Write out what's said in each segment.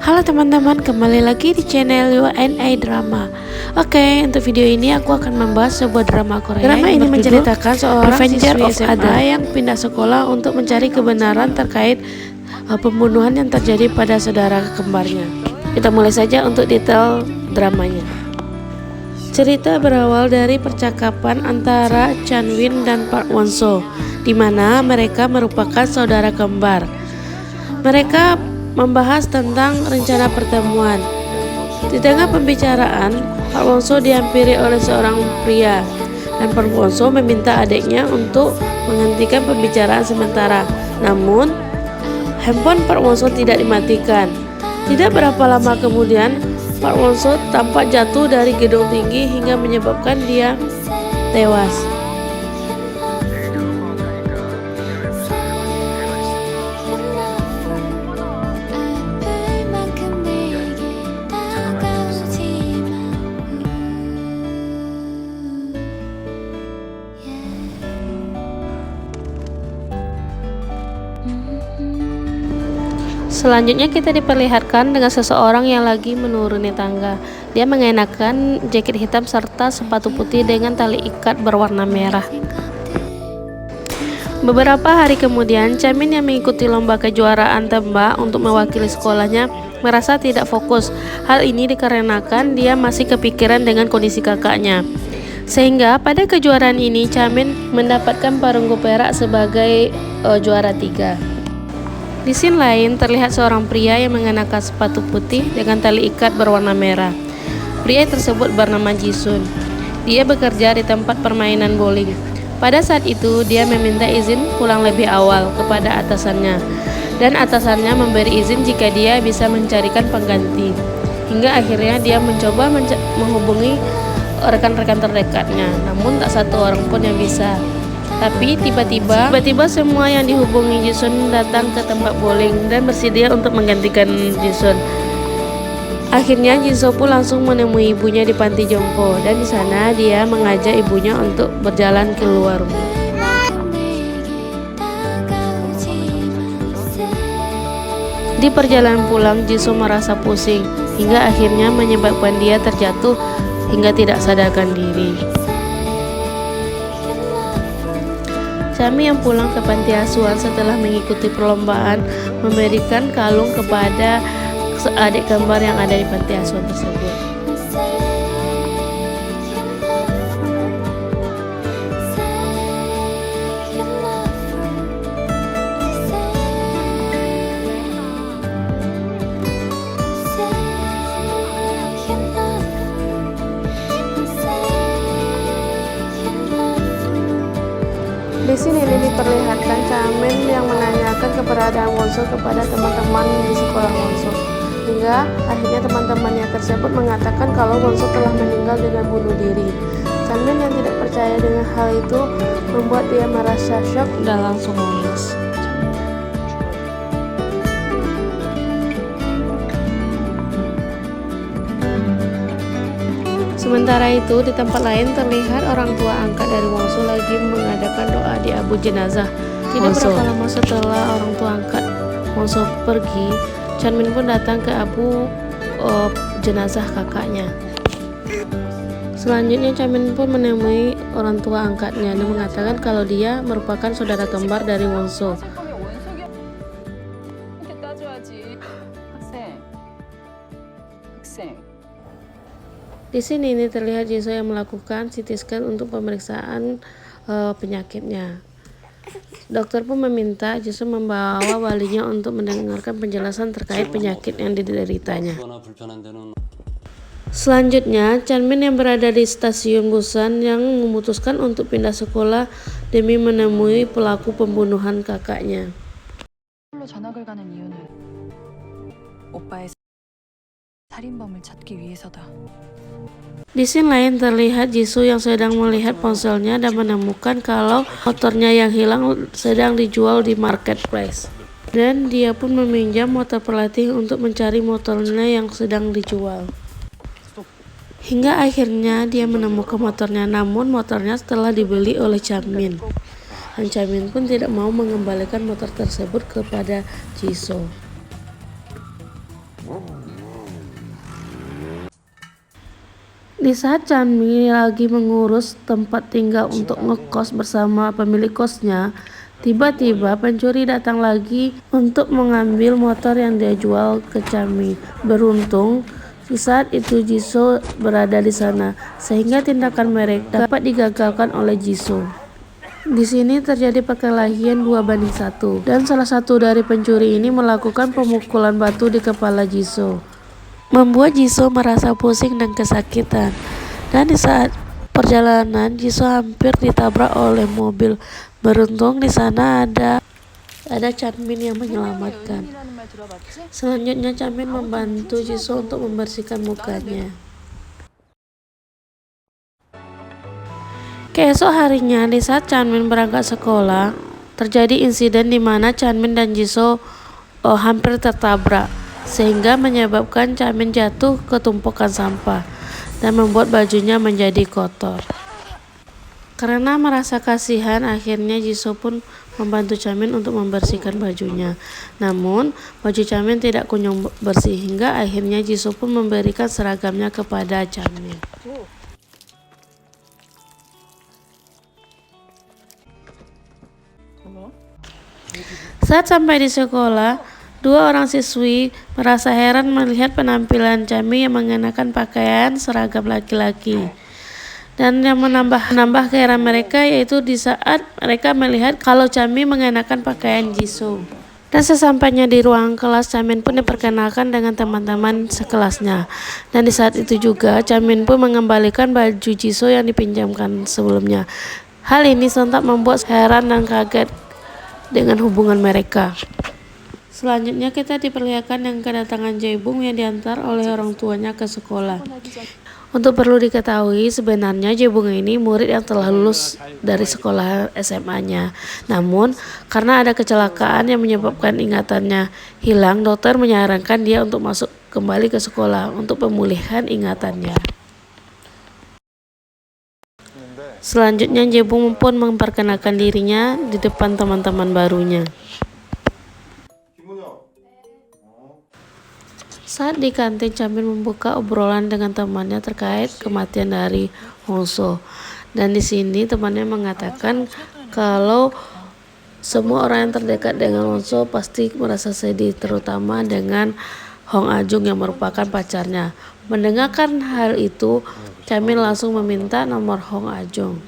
Halo teman-teman, kembali lagi di channel UNA Drama. Oke, untuk video ini aku akan membahas sebuah drama Korea. Drama ini menceritakan seorang siswi SMA yang pindah sekolah untuk mencari kebenaran terkait pembunuhan yang terjadi pada saudara kembarnya. Kita mulai saja untuk detail dramanya. Cerita berawal dari percakapan antara Chanwin dan Park Won-so, di mana mereka merupakan saudara kembar. Mereka membahas tentang rencana pertemuan. Di tengah pembicaraan, Park Won-so dihampiri oleh seorang pria, dan Park Won-so meminta adiknya untuk menghentikan pembicaraan sementara. Namun, handphone Park Won-so tidak dimatikan. Tidak berapa lama kemudian, Park Won-so tampak jatuh dari gedung tinggi hingga menyebabkan dia tewas. Selanjutnya kita diperlihatkan dengan seseorang yang lagi menuruni tangga. Dia mengenakan jaket hitam serta sepatu putih dengan tali ikat berwarna merah. Beberapa hari kemudian, Chamin yang mengikuti lomba kejuaraan tembak untuk mewakili sekolahnya merasa tidak fokus. Hal ini dikarenakan dia masih kepikiran dengan kondisi kakaknya. Sehingga pada kejuaraan ini, Chamin mendapatkan perunggu perak sebagai juara 3. Di scene lain terlihat seorang pria yang mengenakan sepatu putih dengan tali ikat berwarna merah. Pria tersebut bernama Jisun. Dia bekerja di tempat permainan bowling. Pada saat itu dia meminta izin pulang lebih awal kepada atasannya, dan atasannya memberi izin jika dia bisa mencarikan pengganti. Hingga akhirnya dia mencoba menghubungi rekan-rekan terdekatnya, namun tak satu orang pun yang bisa. Tapi tiba-tiba semua yang dihubungi Jisun datang ke tempat bowling dan bersedia untuk menggantikan Jisun. Akhirnya Jisun pun langsung menemui ibunya di panti jompo, dan di sana dia mengajak ibunya untuk berjalan keluar rumah. Di perjalanan pulang, Jisun merasa pusing hingga akhirnya menyebabkan dia terjatuh hingga tidak sadarkan diri. Chami yang pulang ke panti asuhan setelah mengikuti perlombaan memberikan kalung kepada adik kembar yang ada di panti asuhan tersebut. Di sini diperlihatkan Chamin yang menanyakan keberadaan Won-so kepada teman-teman di sekolah Won-so. Hingga akhirnya teman-temannya tersebut mengatakan kalau Won-so telah meninggal dengan bunuh diri. Chamin yang tidak percaya dengan hal itu membuat dia merasa shock dan langsung menangis. Sementara itu, di tempat lain terlihat orang tua angkat dari Won-so lagi mengadakan doa di abu jenazah. Tidak berapa lama setelah orang tua angkat Won-so pergi, Chanmin pun datang ke abu jenazah kakaknya. Selanjutnya Chanmin pun menemui orang tua angkatnya dan mengatakan kalau dia merupakan saudara kembar dari Won-so. Di sini terlihat Jisoo yang melakukan CT scan untuk pemeriksaan penyakitnya. Dokter pun meminta Jisoo membawa walinya untuk mendengarkan penjelasan terkait penyakit yang dideritanya. Selanjutnya, Chanmin yang berada di stasiun Busan yang memutuskan untuk pindah sekolah demi menemui pelaku pembunuhan kakaknya. Di scene lain terlihat Jisoo yang sedang melihat ponselnya dan menemukan kalau motornya yang hilang sedang dijual di marketplace. Dan dia pun meminjam motor pelatih untuk mencari motornya yang sedang dijual. Hingga akhirnya dia menemukan motornya, namun motornya telah dibeli oleh Chanmin. dan Chamin pun tidak mau mengembalikan motor tersebut kepada Jisoo. Di saat Chanmi lagi mengurus tempat tinggal untuk ngekos bersama pemilik kosnya, tiba-tiba pencuri datang lagi untuk mengambil motor yang dia jual ke Chanmi. Beruntung, di saat itu Jisoo berada di sana, sehingga tindakan mereka dapat digagalkan oleh Jisoo. Di sini terjadi perkelahian 2-1, dan salah satu dari pencuri ini melakukan pemukulan batu di kepala Jisoo, membuat Jisoo merasa pusing dan kesakitan. Dan di saat perjalanan, Jisoo hampir ditabrak oleh mobil. Beruntung di sana ada Chanmin yang menyelamatkan. Selanjutnya Chanmin membantu Jisoo untuk membersihkan mukanya. Keesok harinya, di saat Chanmin berangkat sekolah, terjadi insiden di mana Chanmin dan Jisoo hampir tertabrak, sehingga menyebabkan Chanmin jatuh ke tumpukan sampah dan membuat bajunya menjadi kotor. Karena merasa kasihan, akhirnya Jisoo pun membantu Chanmin untuk membersihkan bajunya. Namun, baju Chanmin tidak kunjung bersih, hingga akhirnya Jisoo pun memberikan seragamnya kepada Chanmin. Saat sampai di sekolah, dua orang siswi merasa heran melihat penampilan Chanmin yang mengenakan pakaian seragam laki-laki. Dan yang menambah keheranan mereka yaitu di saat mereka melihat kalau Chanmin mengenakan pakaian Jisoo. Dan sesampainya di ruang kelas, Chanmin pun diperkenalkan dengan teman-teman sekelasnya. Dan di saat itu juga Chanmin pun mengembalikan baju Jisoo yang dipinjamkan sebelumnya. Hal ini sontak membuat heran dan kaget dengan hubungan mereka. Selanjutnya kita diperlihatkan dengan kedatangan Jae-bum yang diantar oleh orang tuanya ke sekolah. Untuk perlu diketahui, sebenarnya Jae-bum ini murid yang telah lulus dari sekolah SMA-nya. Namun, karena ada kecelakaan yang menyebabkan ingatannya hilang, dokter menyarankan dia untuk masuk kembali ke sekolah untuk pemulihan ingatannya. Selanjutnya Jae-bum pun memperkenalkan dirinya di depan teman-teman barunya. Saat di kantin, Chanmin membuka obrolan dengan temannya terkait kematian dari Hongso. Dan di sini temannya mengatakan kalau semua orang yang terdekat dengan Hongso pasti merasa sedih, terutama dengan Hong Ajung yang merupakan pacarnya. Mendengarkan hal itu, Chanmin langsung meminta nomor Hong Ajung.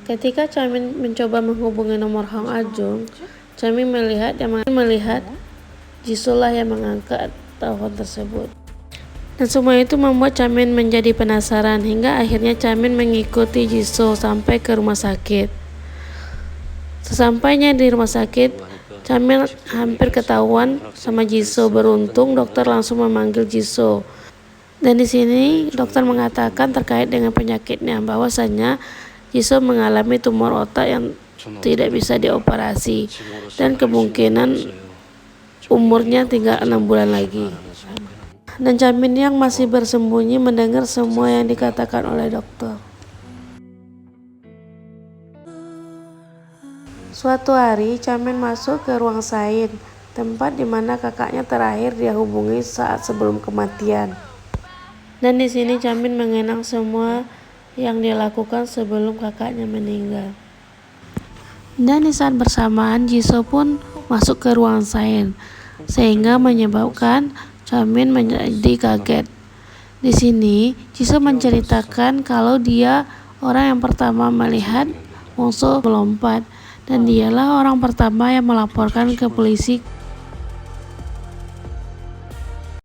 Ketika Chanmin mencoba menghubungi nomor Hong Ajung, Chanmin melihat Jisoo lah yang mengangkat telepon tersebut. Dan semua itu membuat Chanmin menjadi penasaran, hingga akhirnya Chanmin mengikuti Jisoo sampai ke rumah sakit. Sesampainya di rumah sakit, Chanmin hampir ketahuan sama Jisoo. Beruntung dokter langsung memanggil Jisoo. Dan di sini dokter mengatakan terkait dengan penyakitnya, bahwasanya Jisoo mengalami tumor otak yang tidak bisa dioperasi dan kemungkinan umurnya tinggal 6 bulan lagi. Dan Chanmin yang masih bersembunyi mendengar semua yang dikatakan oleh dokter. Suatu hari, Chanmin masuk ke ruang sains, tempat di mana kakaknya terakhir dia hubungi saat sebelum kematian. Dan di sini Chanmin mengenang semua yang dia lakukan sebelum kakaknya meninggal. Dan di saat bersamaan, Jisoo pun masuk ke ruang sains, sehingga menyebabkan Chanmin menjadi kaget. Di sini, Jisoo menceritakan kalau dia orang yang pertama melihat Hongso melompat, dan dialah orang pertama yang melaporkan ke polisi